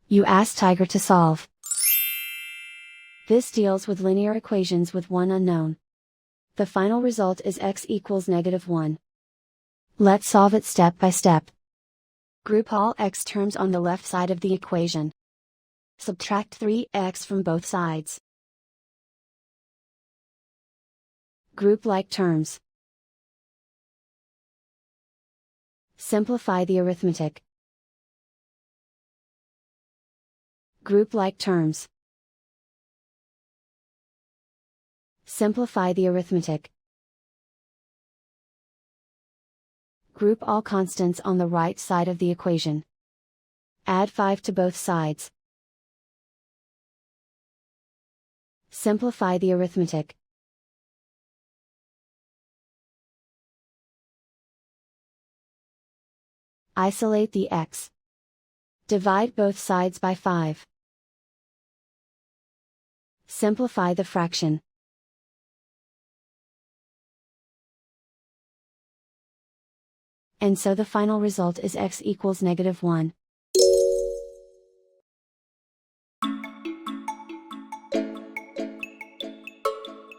You ask Tiger to solve. This deals with linear equations with one unknown. The final result is x equals -1. Let's solve it step by step. Group all x terms on the left side of the equation. Subtract 3x from both sides. Group like terms. Simplify the arithmetic. Group like terms. Simplify the arithmetic. Group all constants on the right side of the equation. Add 5 to both sides. Simplify the arithmetic. Isolate the x. Divide both sides by 5. Simplify the fraction. And so the final result is x equals -1.